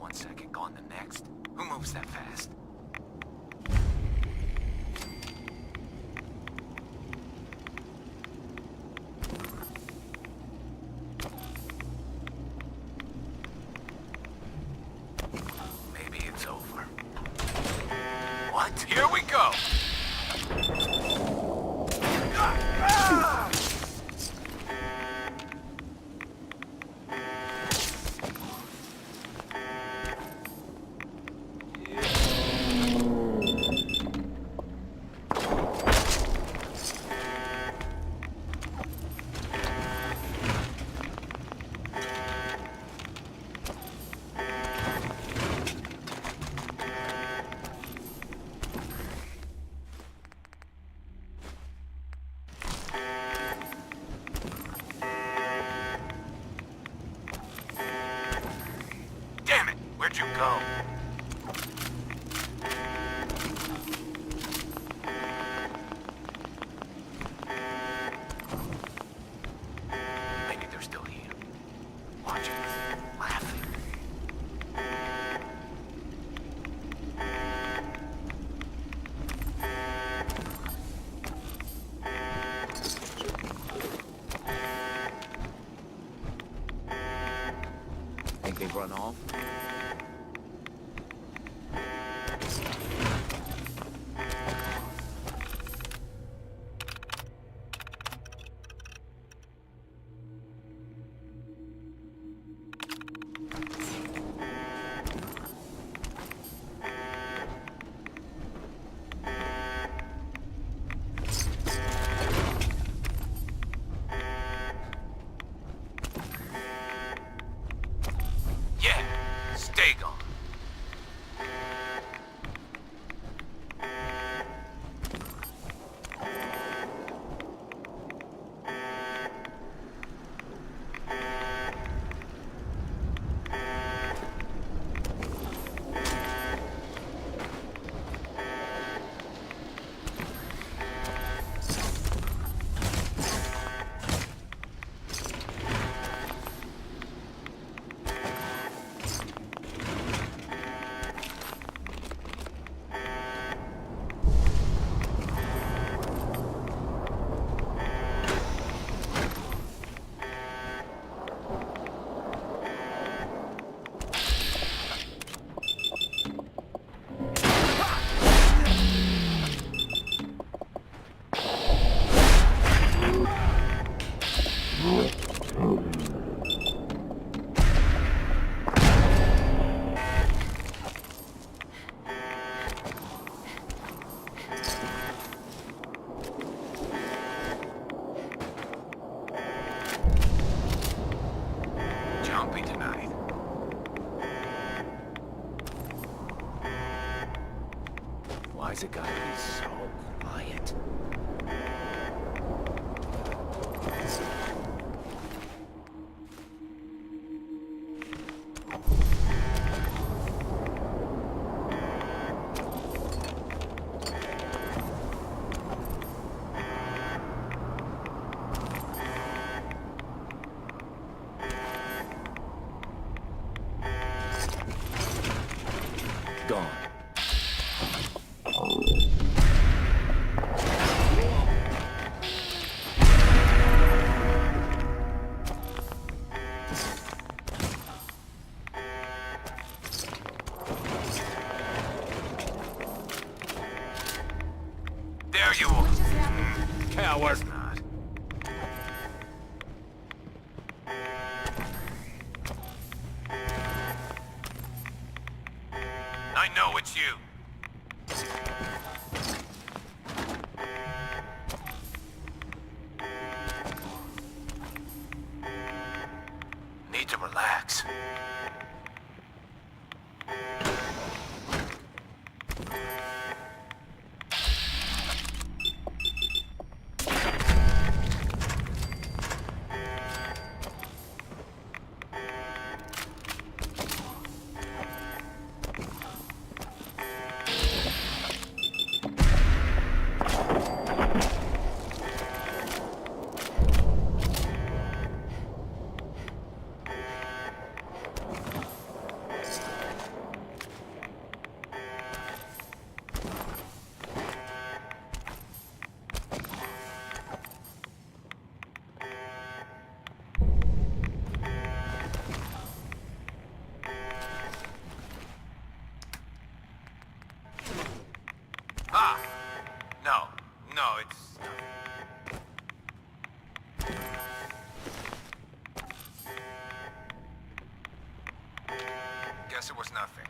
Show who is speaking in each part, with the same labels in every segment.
Speaker 1: one second, gone the next. Who moves that fast? Maybe it's over. What? Here we go! Where'd you go? Maybe they're still here. Watching, laughing. Think they've run off? Stay gone. Jumpy tonight. Why's it gotta be so quiet? Gone. There you are. Coward. Not. I know it's you. Need to relax.
Speaker 2: guess it was nothing.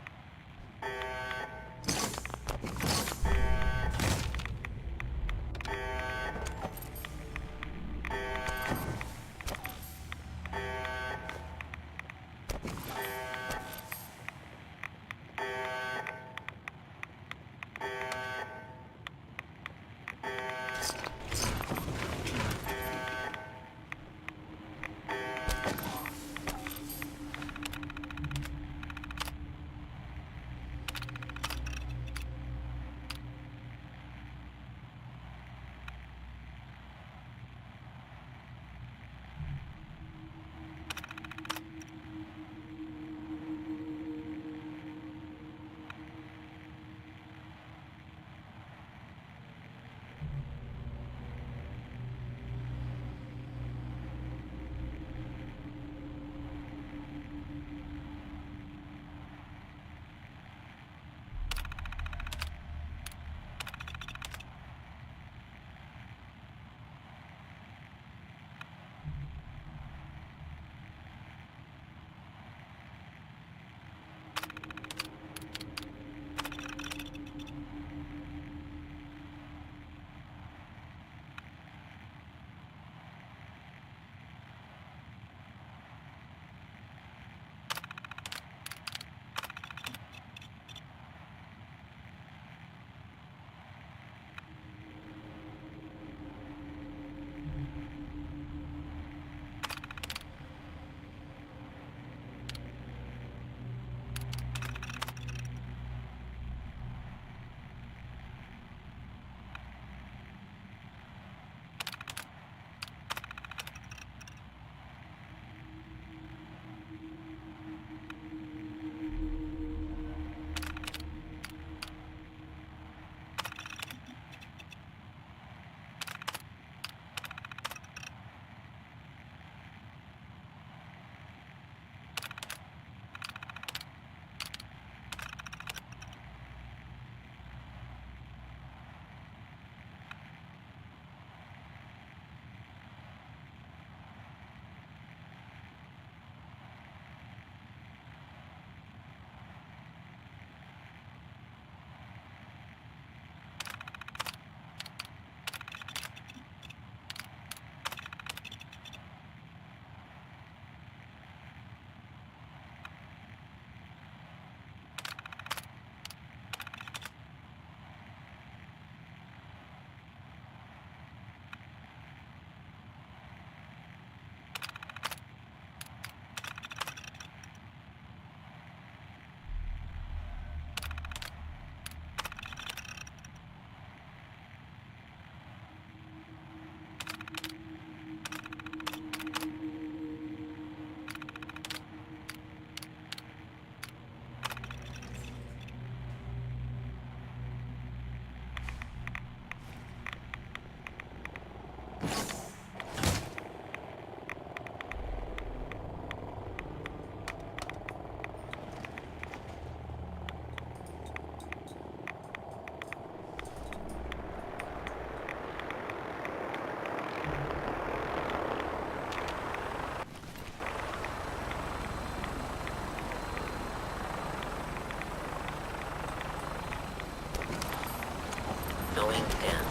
Speaker 3: Going down.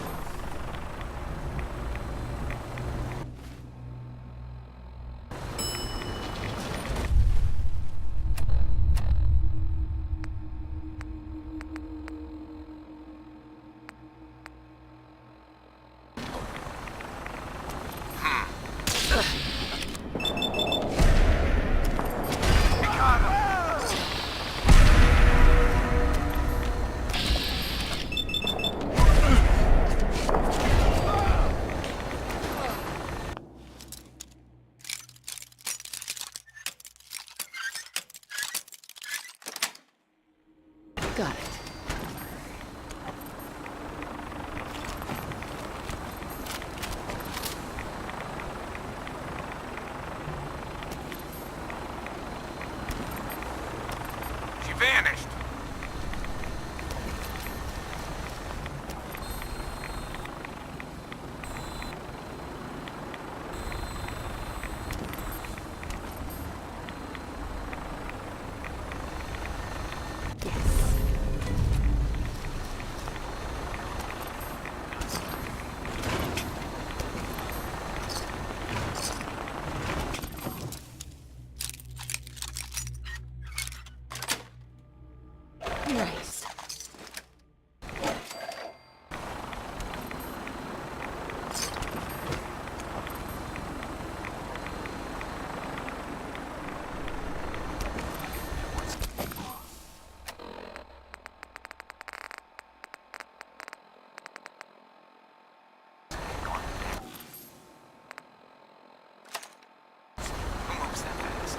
Speaker 4: Got it.
Speaker 2: She vanished.
Speaker 4: Nice.
Speaker 2: Who moves that fast?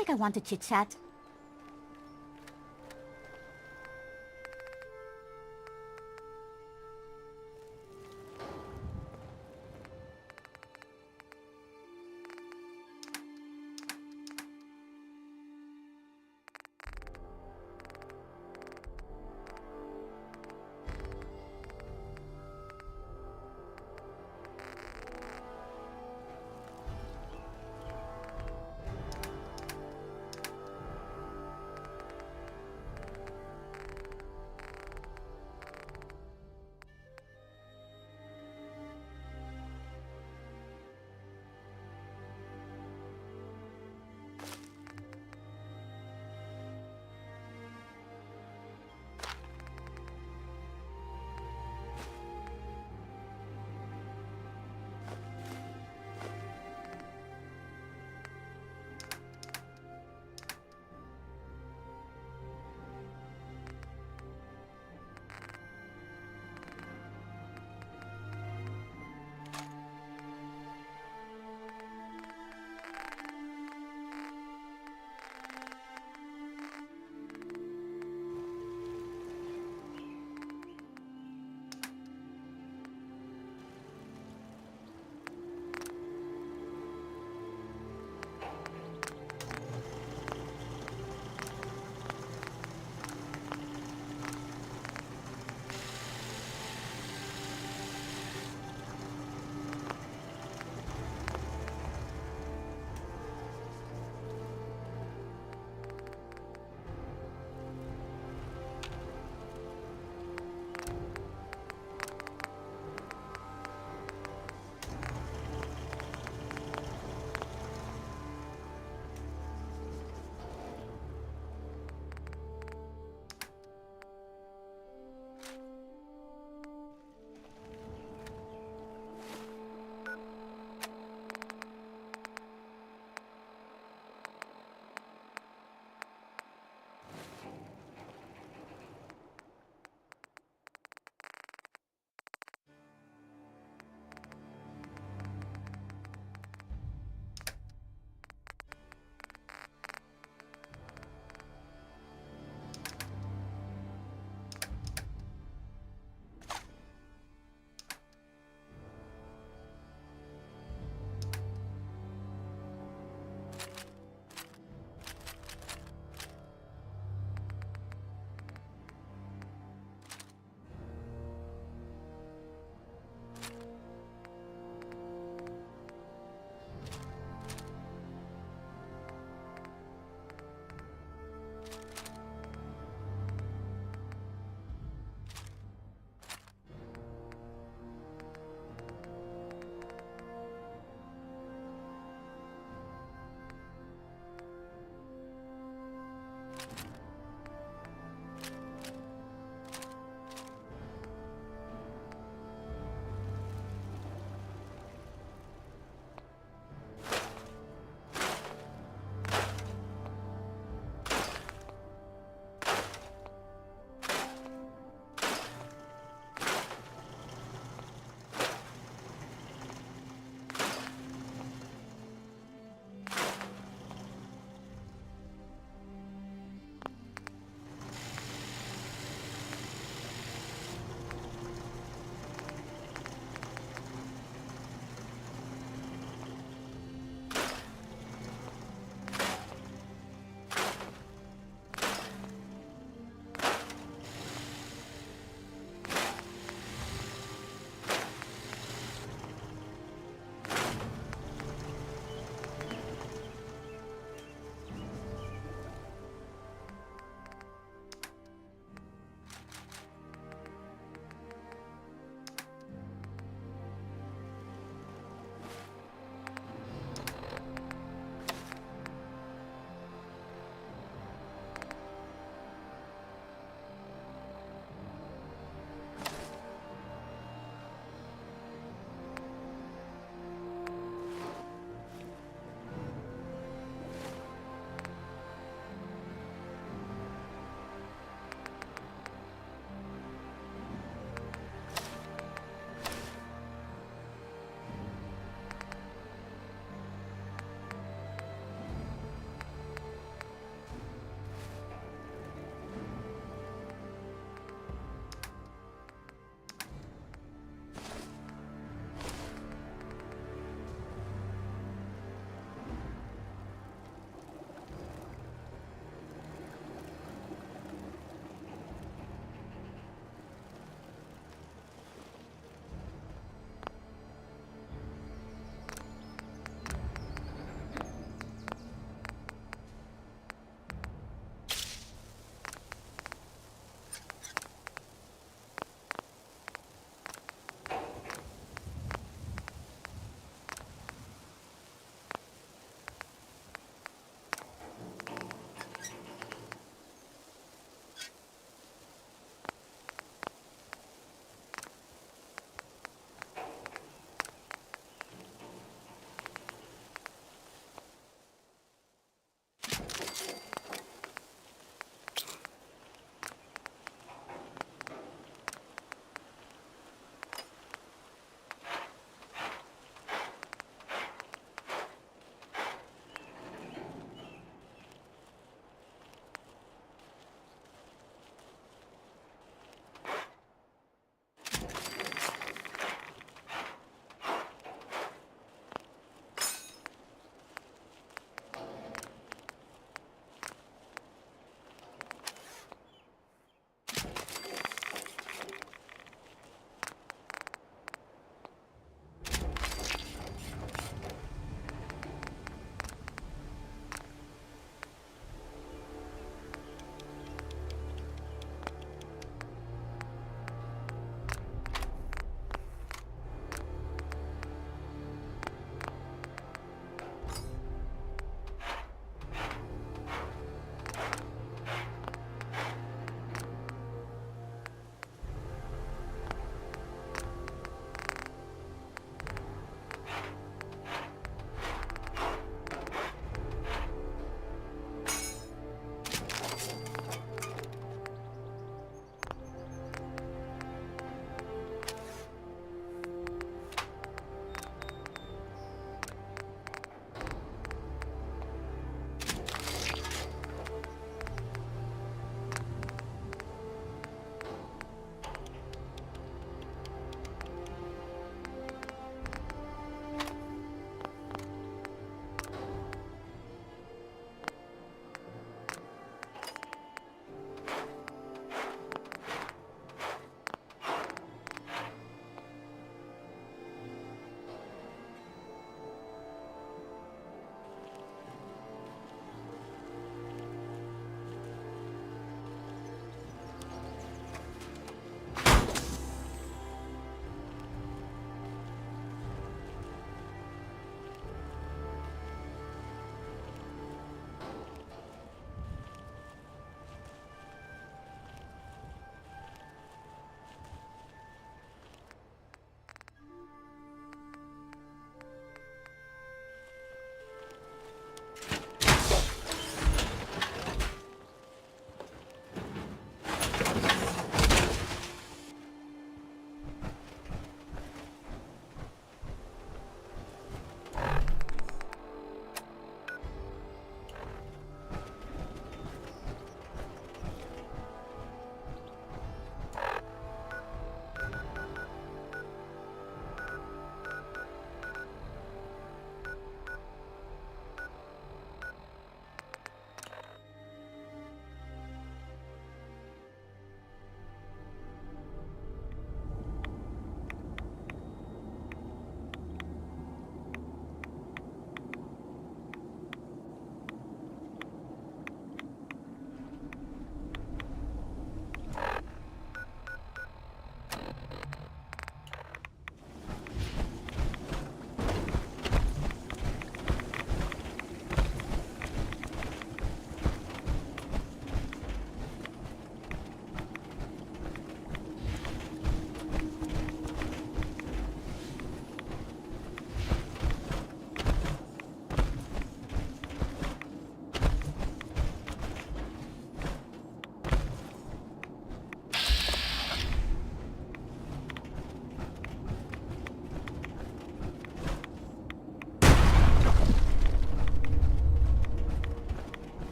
Speaker 5: like I want to chit-chat?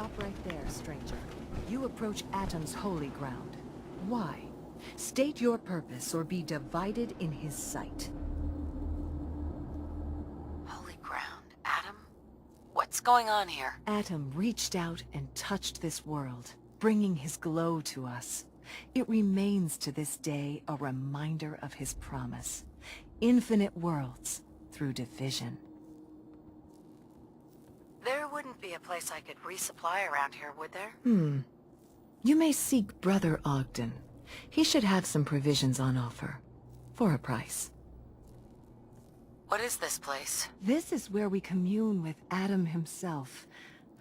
Speaker 4: Stop right there, stranger. You approach Atom's holy ground. Why? State your purpose or be divided in his sight.
Speaker 3: Holy ground. Adam? What's going on here?
Speaker 4: Atom reached out and touched this world, bringing his glow to us. It remains to this day a reminder of his promise. Infinite worlds through division.
Speaker 3: There wouldn't be a place I could resupply around here, would there?
Speaker 4: You may seek Brother Ogden. He should have some provisions on offer. For a price.
Speaker 3: What is this place?
Speaker 4: This is where we commune with Atom himself.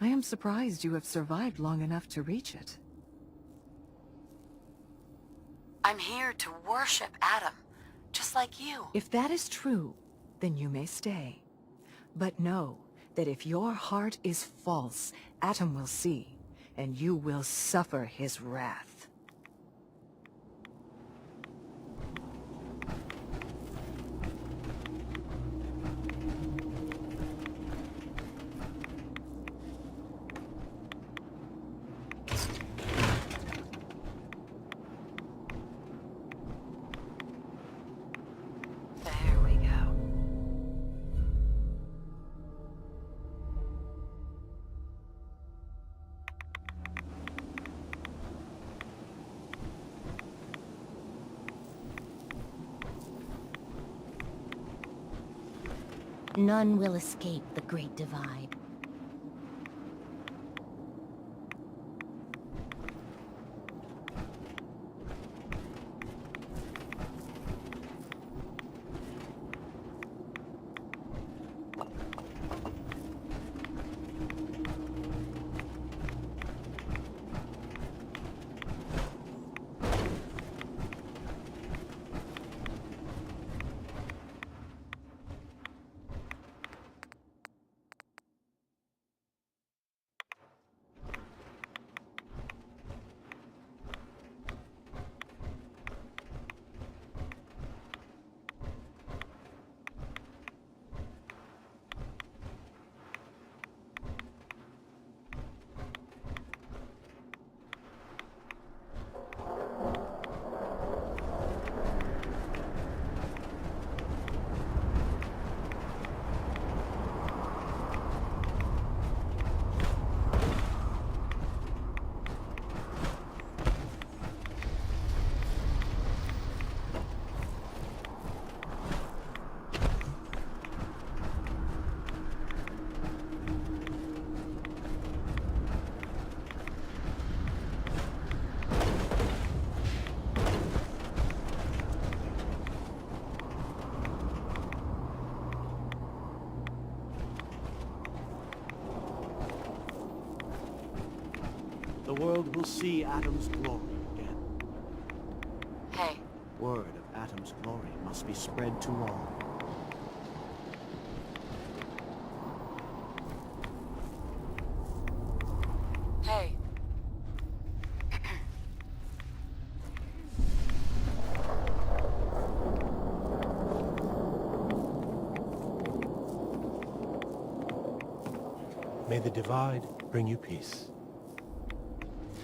Speaker 4: I am surprised you have survived long enough to reach it.
Speaker 3: I'm here to worship Adam, just like you.
Speaker 4: If that is true, then you may stay. But know that if your heart is false, Atom will see, and you will suffer his wrath.
Speaker 3: There we go.
Speaker 5: None will escape the Great Divide.
Speaker 1: The world will see Atom's glory again.
Speaker 3: Hey,
Speaker 1: Word of Atom's glory must be spread to all.
Speaker 3: hey.
Speaker 1: May the divide bring you peace.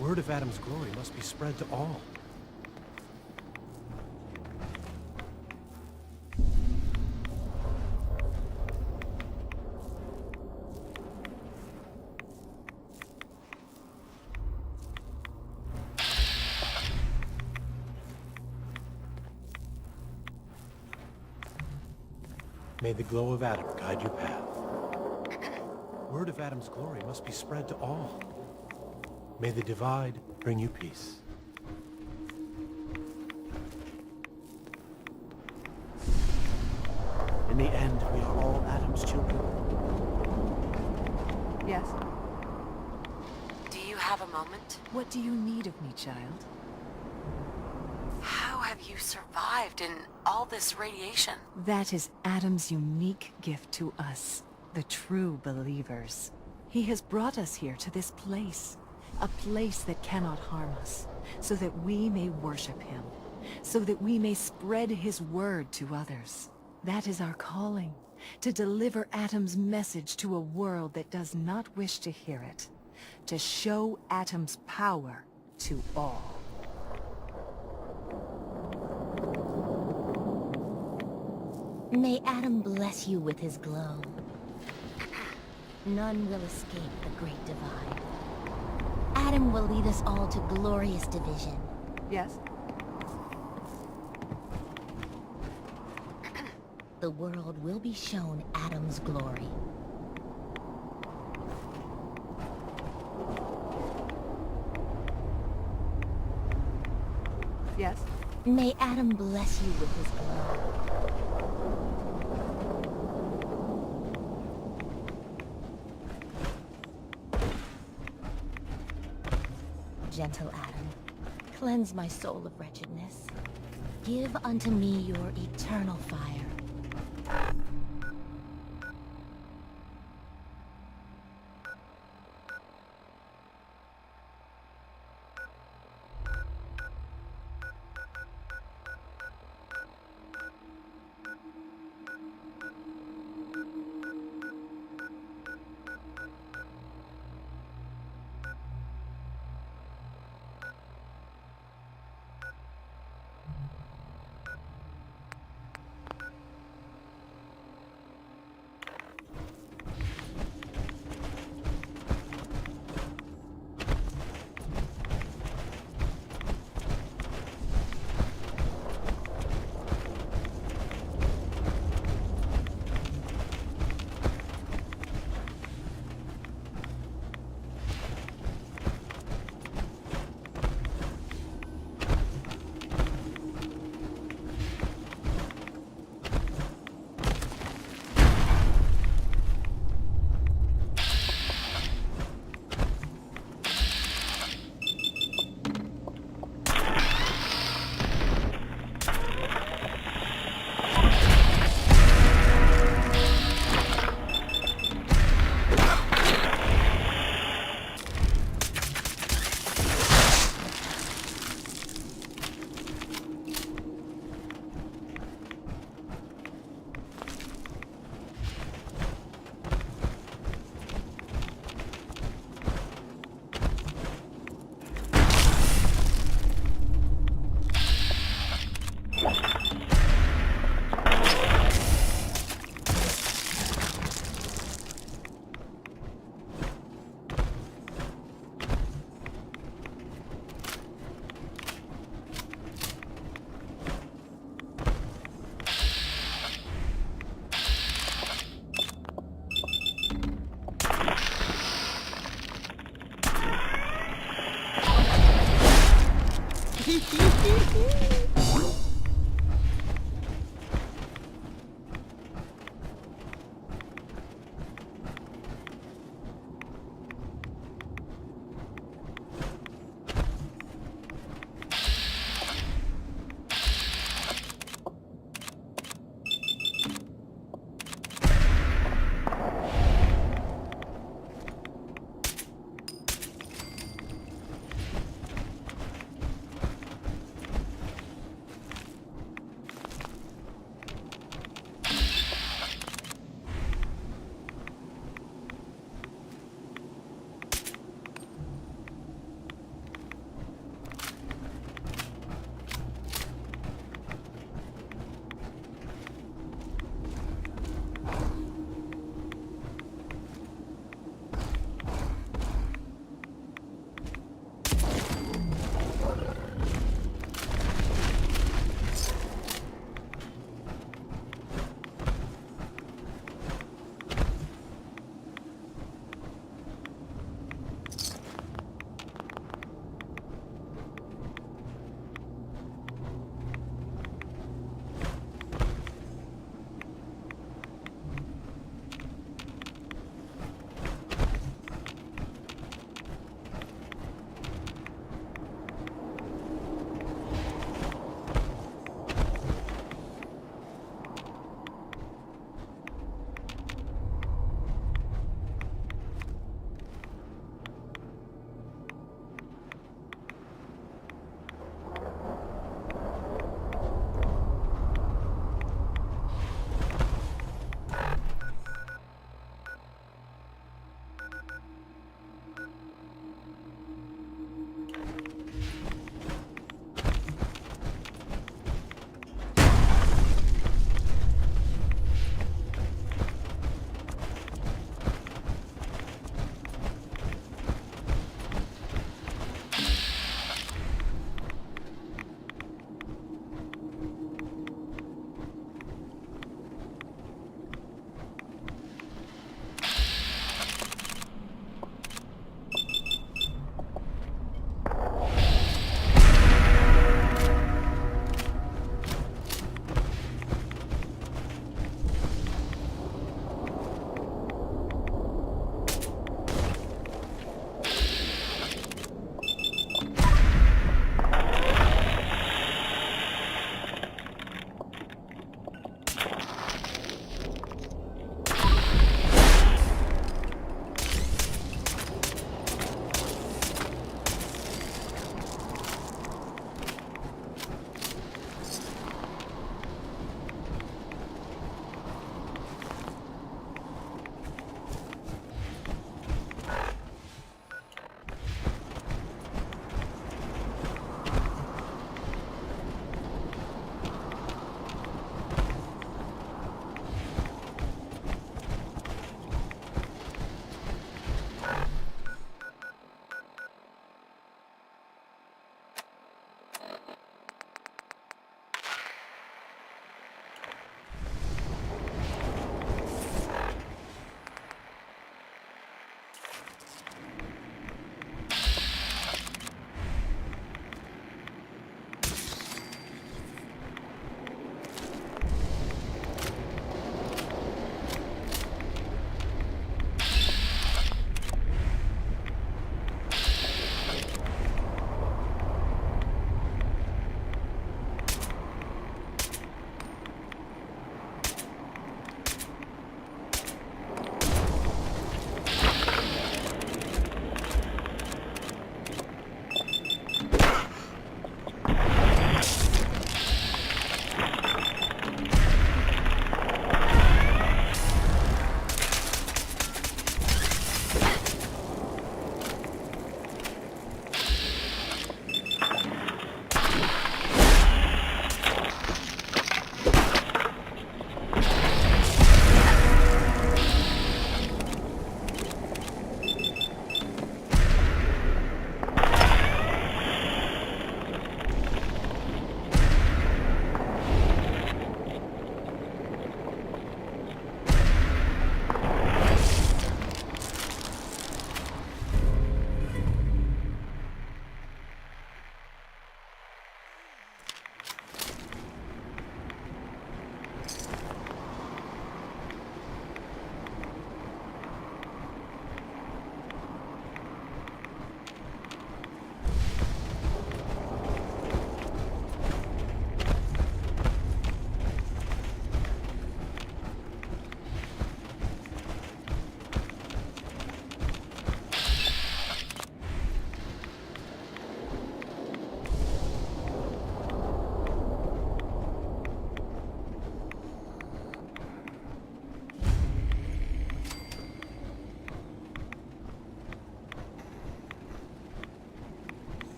Speaker 1: Word of Atom's glory must be spread to all. May the glow of Atom guide your path. Word of Atom's glory must be spread to all. May the divide bring you peace. In the end, we are all Atom's children.
Speaker 4: Yes?
Speaker 3: Do you have a moment?
Speaker 4: What do you need of me, child?
Speaker 3: How have you survived in all this radiation?
Speaker 4: That is Atom's unique gift to us, the true believers. He has brought us here to this place, a place that cannot harm us, so that we may worship him, so that we may spread his word to others. That is our calling, to deliver Atom's message to a world that does not wish to hear it. to show Atom's power to all.
Speaker 5: May Atom bless you with his glow. None will escape the Great Divide. Atom will lead us all to glorious division.
Speaker 4: Yes?
Speaker 5: The world will be shown Atom's glory.
Speaker 4: Yes?
Speaker 5: May Atom bless you with his glow. Gentle Atom, cleanse my soul of wretchedness. Give unto me your eternal fire.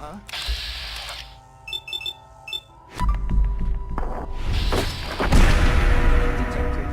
Speaker 6: huh? Detected.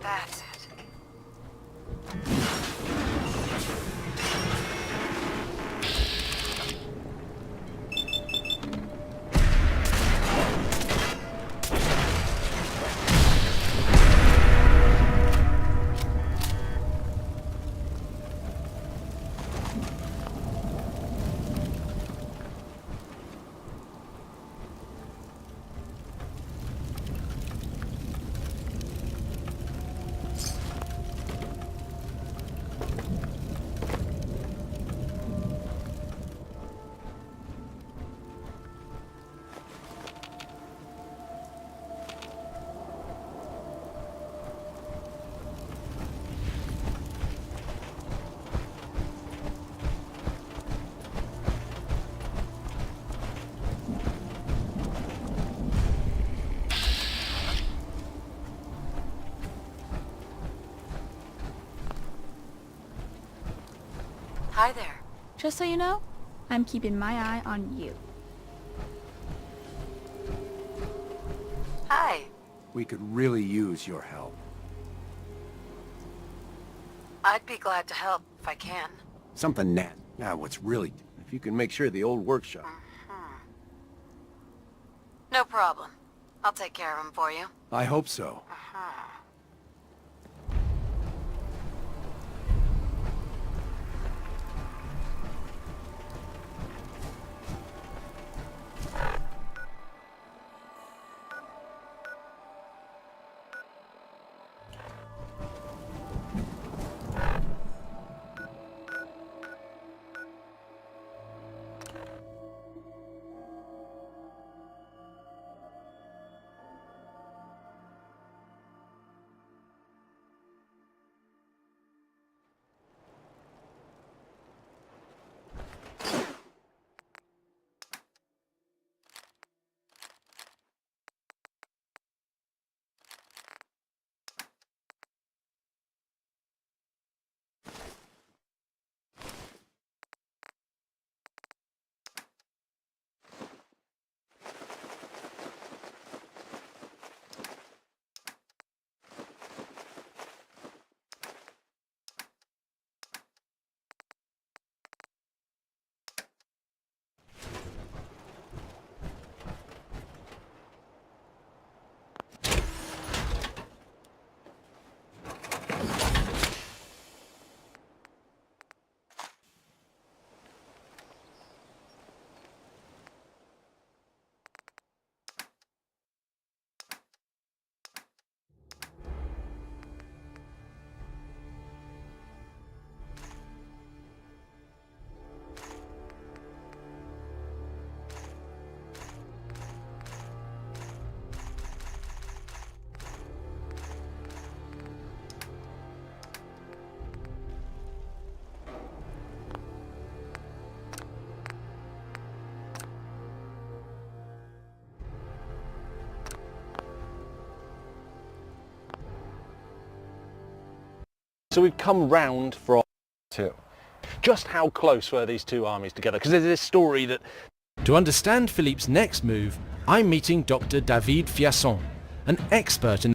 Speaker 3: That's it. Hi there.
Speaker 7: Just so you know, I'm keeping my eye on you.
Speaker 3: Hi.
Speaker 6: We could really use your help.
Speaker 3: I'd be glad to help if I can.
Speaker 6: Something nasty. Now, what's really... If you can make sure the old workshop...
Speaker 3: No problem. I'll take care of him for you.
Speaker 6: I hope so.
Speaker 8: So we've come round from two. Just how close were these two armies together? Because there's this story that...
Speaker 9: To understand Philippe's next move, I'm meeting Dr. David Fiasson, an expert in...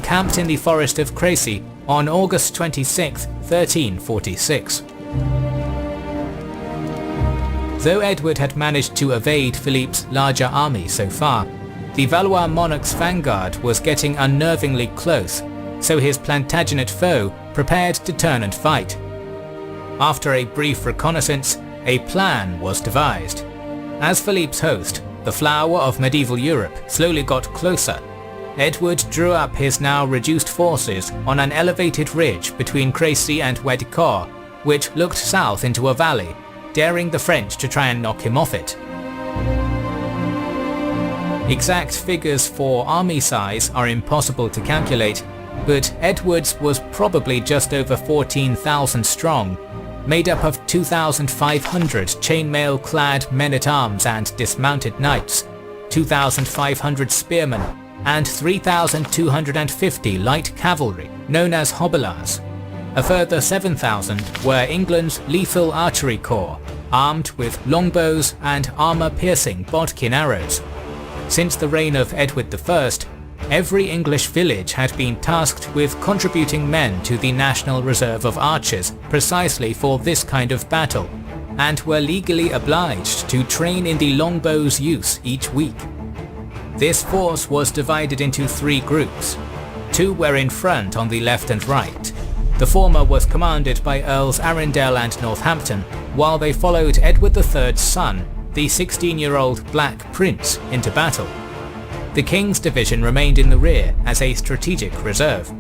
Speaker 10: Camped in the forest of Crécy on August 26, 1346. Though Edward had managed to evade Philippe's larger army so far, the Valois monarch's vanguard was getting unnervingly close, so his Plantagenet foe prepared to turn and fight. After a brief reconnaissance, a plan was devised. As Philippe's host, the flower of medieval Europe, slowly got closer, Edward drew up his now reduced forces on an elevated ridge between Crécy and Wedicourt, which looked south into a valley, daring the French to try and knock him off it. Exact figures for army size are impossible to calculate, but Edward's was probably just over 14,000 strong, made up of 2,500 chainmail-clad men-at-arms and dismounted knights, 2,500 spearmen, and 3,250 light cavalry, known as hobilars. A further 7,000 were England's lethal archery corps, armed with longbows and armour-piercing bodkin arrows. Since the reign of Edward I, every English village had been tasked with contributing men to the National Reserve of Archers precisely for this kind of battle, and were legally obliged to train in the longbow's use each week. This force was divided into three groups. Two were in front on the left and right. The former was commanded by Earls Arundel and Northampton, while they followed Edward III's son, the 16-year-old Black Prince, into battle. The King's division remained in the rear as a strategic reserve.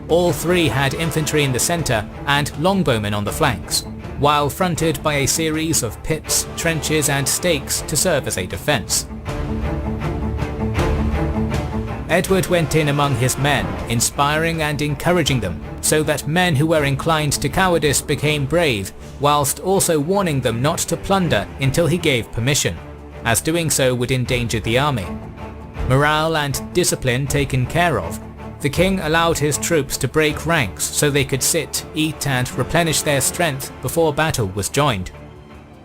Speaker 10: All three had infantry in the centre and longbowmen on the flanks, while fronted by a series of pits, trenches and stakes to serve as a defence. Edward went in among his men, inspiring and encouraging them, so that men who were inclined to cowardice became brave, whilst also warning them not to plunder until he gave permission, as doing so would endanger the army. Morale and discipline taken care of, the king allowed his troops to break ranks so they could sit, eat and replenish their strength before battle was joined.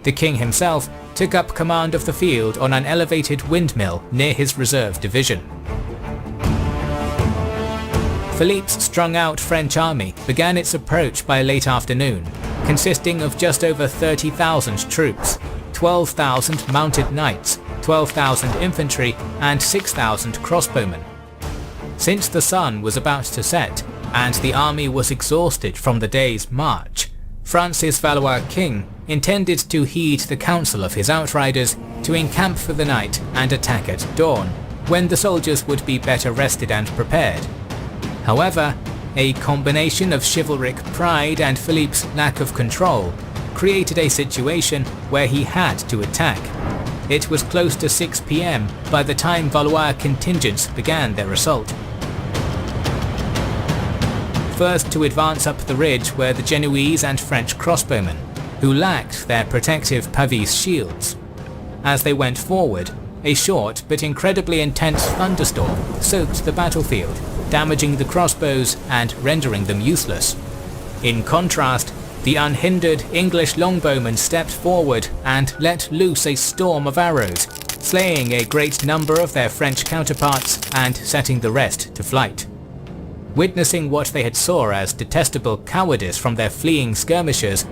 Speaker 10: The king himself took up command of the field on an elevated windmill near his reserve division. Philippe's strung-out French army began its approach by late afternoon, consisting of just over 30,000 troops, 12,000 mounted knights, 12,000 infantry, and 6,000 crossbowmen. Since the sun was about to set, and the army was exhausted from the day's march, France's Valois king intended to heed the counsel of his outriders to encamp for the night and attack at dawn, when the soldiers would be better rested and prepared. However, a combination of chivalric pride and Philippe's lack of control created a situation where he had to attack. It was close to 6 p.m. by the time Valois contingents began their assault. First to advance up the ridge were the Genoese and French crossbowmen, who lacked their protective Pavise shields. As they went forward, a short but incredibly intense thunderstorm soaked the battlefield, damaging the crossbows and rendering them useless. In contrast, the unhindered English longbowmen stepped forward and let loose a storm of arrows, slaying a great number of their French counterparts and setting the rest to flight. Witnessing what they had saw as detestable cowardice from their fleeing skirmishers,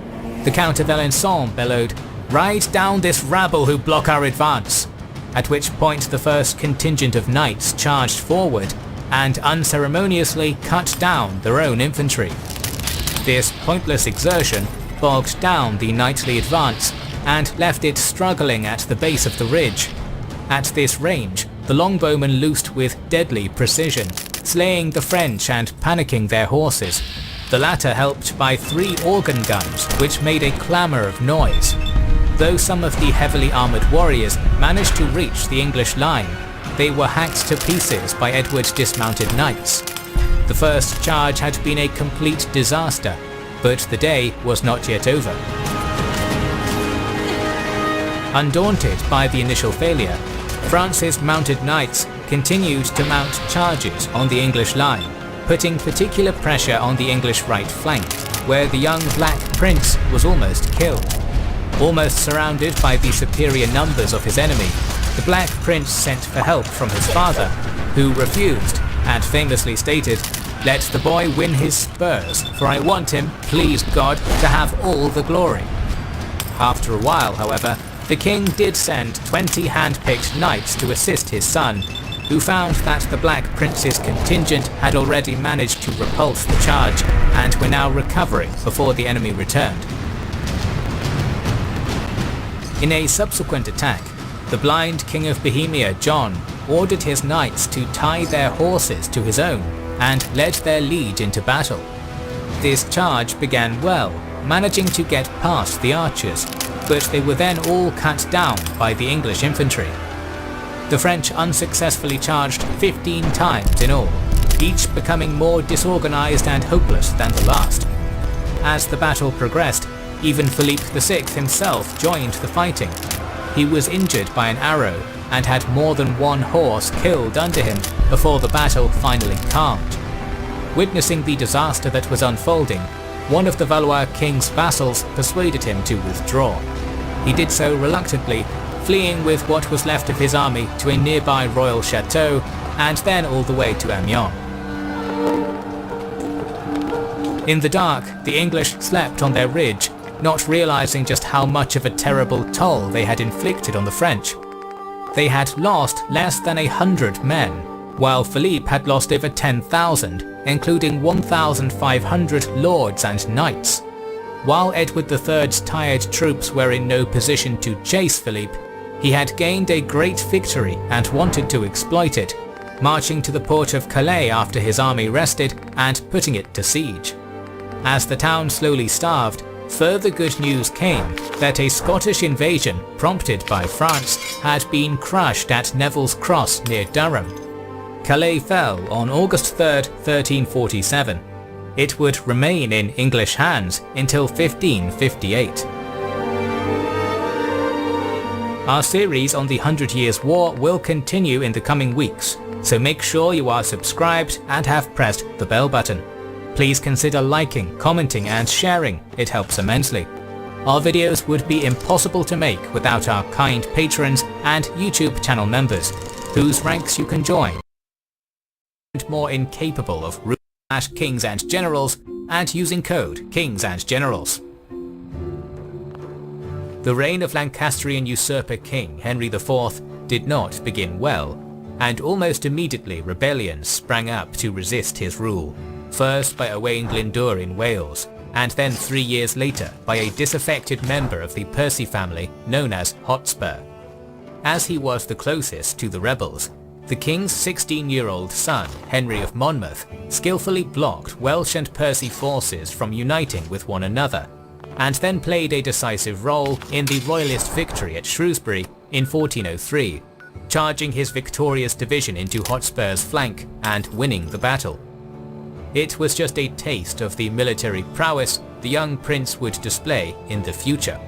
Speaker 10: the Count of Alençon bellowed, "Ride down this rabble who block our advance!" At which point the first contingent of knights charged forward and unceremoniously cut down their own infantry. This pointless exertion bogged down the knightly advance and left it struggling at the base of the ridge. At this range, the longbowmen loosed with deadly precision, slaying the French and panicking their horses, the latter helped by 3 organ guns which made a clamour of noise. Though some of the heavily armoured warriors managed to reach the English line, they were hacked to pieces by Edward's dismounted knights. The first charge had been a complete disaster, but the day was not yet over. Undaunted by the initial failure, France's mounted knights continued to mount charges on the English line, putting particular pressure on the English right flank, where the young Black Prince was almost killed. Almost surrounded by the superior numbers of his enemy, the Black Prince sent for help from his father, who refused and famously stated, "Let the boy win his spurs, for I want him, please God, to have all the glory." After a while, however, the king did send 20 hand-picked knights to assist his son, who found that the Black Prince's contingent had already managed to repulse the charge and were now recovering before the enemy returned. In a subsequent attack, the blind King of Bohemia, John, ordered his knights to tie their horses to his own and led their lead into battle. This charge began well, managing to get past the archers, but they were then all cut down by the English infantry. The French unsuccessfully charged 15 times in all, each becoming more disorganized and hopeless than the last. As the battle progressed, even Philippe VI himself joined the fighting. He was injured by an arrow and had more than one horse killed under him before the battle finally calmed. Witnessing the disaster that was unfolding, one of the Valois king's vassals persuaded him to withdraw. He did so reluctantly, fleeing with what was left of his army to a nearby royal chateau and then all the way to Amiens. In the dark, the English slept on their ridge, not realizing just how much of a terrible toll they had inflicted on the French. They had lost less than 100 men, while Philippe had lost over 10,000, including 1,500 lords and knights. While Edward III's tired troops were in no position to chase Philippe, he had gained a great victory and wanted to exploit it, marching to the port of Calais after his army rested and putting it to siege. As the town slowly starved, further good news came that a Scottish invasion prompted by France had been crushed at Neville's Cross near Durham. Calais fell on August 3rd, 1347. It would remain in English hands until 1558. Our series on the 100 Years' War will continue in the coming weeks, so make sure you are subscribed and have pressed the bell button. Please consider liking, commenting and sharing, it helps immensely. Our videos would be impossible to make without our kind patrons and YouTube channel members, whose ranks you can join, and more incapable of /kings and generals and using code kings and generals. The reign of Lancastrian usurper King Henry IV did not begin well, and almost immediately rebellions sprang up to resist his rule, first by Owain Glyndŵr in Wales, and then 3 years later by a disaffected member of the Percy family known as Hotspur. As he was the closest to the rebels, the king's 16-year-old son, Henry of Monmouth, skillfully blocked Welsh and Percy forces from uniting with one another, and then played a decisive role in the royalist victory at Shrewsbury in 1403, charging his victorious division into Hotspur's flank and winning the battle. It was just a taste of the military prowess the young prince would display in the future.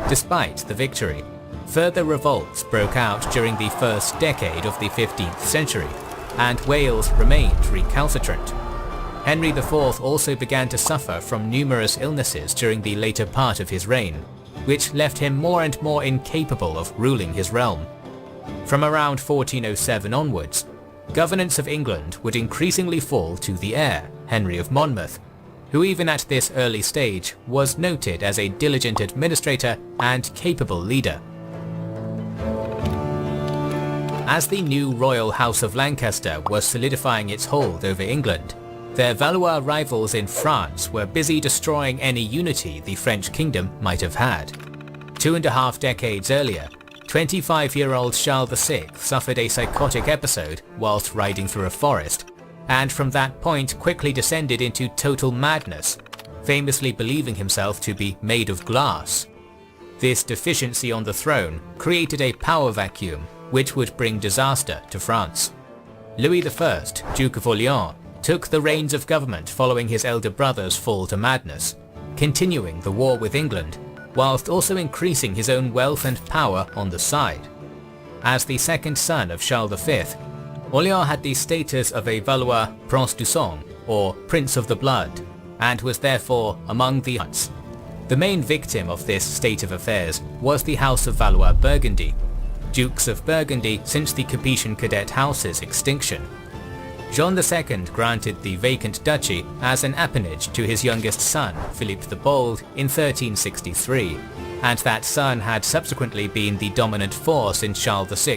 Speaker 10: Despite the victory, further revolts broke out during the first decade of the 15th century, and Wales remained recalcitrant. Henry IV also began to suffer from numerous illnesses during the later part of his reign, which left him more and more incapable of ruling his realm. From around 1407 onwards, governance of England would increasingly fall to the heir, Henry of Monmouth, who even at this early stage was noted as a diligent administrator and capable leader. As the new royal House of Lancaster was solidifying its hold over England, their Valois rivals in France were busy destroying any unity the French kingdom might have had. 2.5 decades earlier, 25-year-old Charles VI suffered a psychotic episode whilst riding through a forest, and from that point quickly descended into total madness, famously believing himself to be made of glass. This deficiency on the throne created a power vacuum which would bring disaster to France. Louis I, Duke of Orleans, took the reins of government following his elder brother's fall to madness, continuing the war with England, whilst also increasing his own wealth and power on the side. As the second son of Charles V, Orleans had the status of a Valois Prince du Sang, or Prince of the Blood, and was therefore among the Huns. The main victim of this state of affairs was the House of Valois-Burgundy, Dukes of Burgundy since the Capetian cadet house's extinction. John II granted the vacant duchy as an appanage to his youngest son, Philip the Bold, in 1363, and that son had subsequently been the dominant force in Charles VI